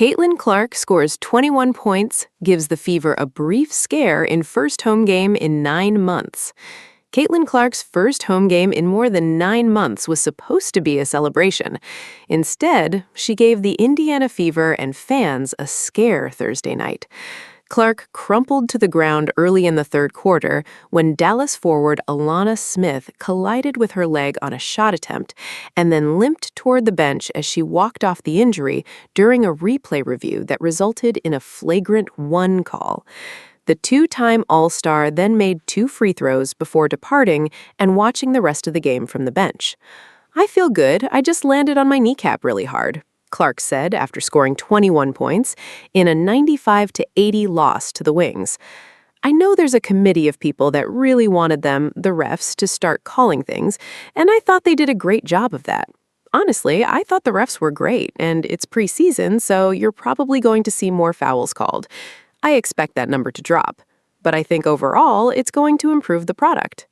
Caitlin Clark scores 21 points, gives the Fever a brief scare in first home game in 9 months. Caitlin Clark's first home game in more than 9 months was supposed to be a celebration. Instead, she gave the Indiana Fever and fans a scare Thursday night. Clark crumpled to the ground early in the third quarter when Dallas forward Alanna Smith collided with her leg on a shot attempt and then limped toward the bench as she walked off the injury during a replay review that resulted in a flagrant 1 call. The two-time All-Star then made 2 free throws before departing and watching the rest of the game from the bench. "I feel good. I just landed on my kneecap really hard," Clark said after scoring 21 points in a 95-80 loss to the Wings. "I know there's a committee of people that really wanted them, the refs, to start calling things, and I thought they did a great job of that. Honestly, I thought the refs were great, and it's preseason, so you're probably going to see more fouls called. I expect that number to drop, but I think overall it's going to improve the product."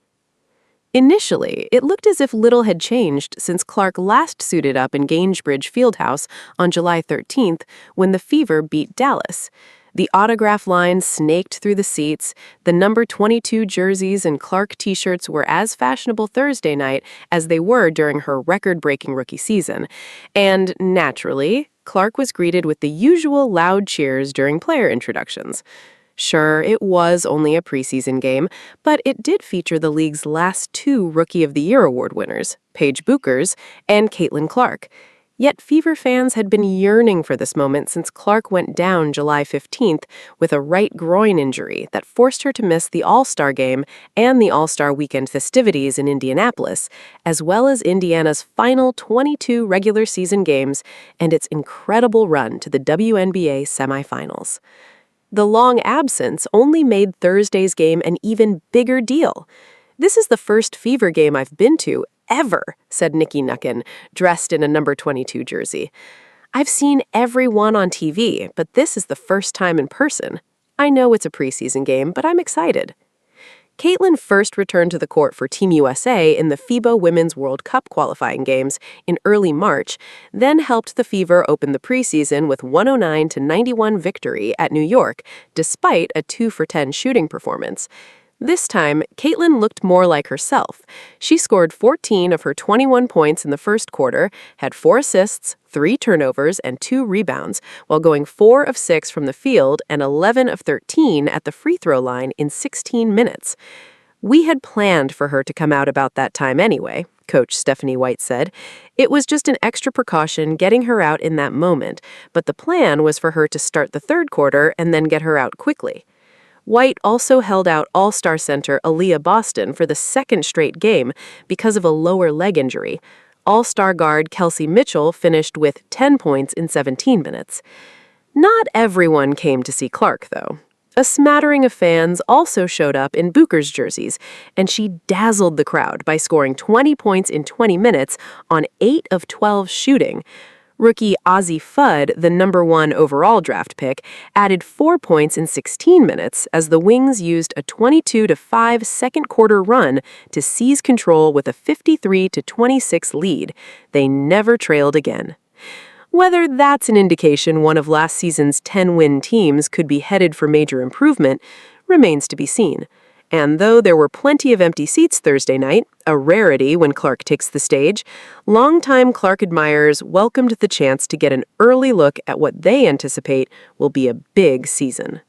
Initially, it looked as if little had changed since Clark last suited up in Gainsbridge Fieldhouse on July 13th when the Fever beat Dallas. The autograph line snaked through the seats, the number 22 jerseys and Clark t-shirts were as fashionable Thursday night as they were during her record-breaking rookie season. And, naturally, Clark was greeted with the usual loud cheers during player introductions. Sure, it was only a preseason game, but it did feature the league's last 2 Rookie of the Year award winners, Paige Buchers and Caitlin Clark. Yet Fever fans had been yearning for this moment since Clark went down July 15th with a right groin injury that forced her to miss the All-Star game and the All-Star weekend festivities in Indianapolis, as well as Indiana's final 22 regular season games and its incredible run to the WNBA semifinals. The long absence only made Thursday's game an even bigger deal. "This is the first Fever game I've been to ever," said Nikki Nucken, dressed in a number 22 jersey. "I've seen every one on TV, but this is the first time in person. I know it's a preseason game, but I'm excited." Caitlin first returned to the court for Team USA in the FIBA Women's World Cup qualifying games in early March, then helped the Fever open the preseason with 109-91 victory at New York, despite a 2-for-10 shooting performance. This time, Caitlin looked more like herself. She scored 14 of her 21 points in the first quarter, had 4 assists, 3 turnovers, and 2 rebounds, while going 4 of 6 from the field and 11 of 13 at the free throw line in 16 minutes. "We had planned for her to come out about that time anyway," Coach Stephanie White said. "It was just an extra precaution getting her out in that moment, but the plan was for her to start the third quarter and then get her out quickly." White also held out All-Star center Aaliyah Boston for the 2nd straight game because of a lower leg injury. All-Star guard Kelsey Mitchell finished with 10 points in 17 minutes. Not everyone came to see Clark, though. A smattering of fans also showed up in Buchers jerseys, and she dazzled the crowd by scoring 20 points in 20 minutes on 8 of 12 shooting. Rookie Ozzie Fudd, the number 1 overall draft pick, added 4 points in 16 minutes as the Wings used a 22-5 second-quarter run to seize control with a 53-26 lead. They never trailed again. Whether that's an indication one of last season's 10-win teams could be headed for major improvement remains to be seen. And though there were plenty of empty seats Thursday night, a rarity when Clark takes the stage, longtime Clark admirers welcomed the chance to get an early look at what they anticipate will be a big season.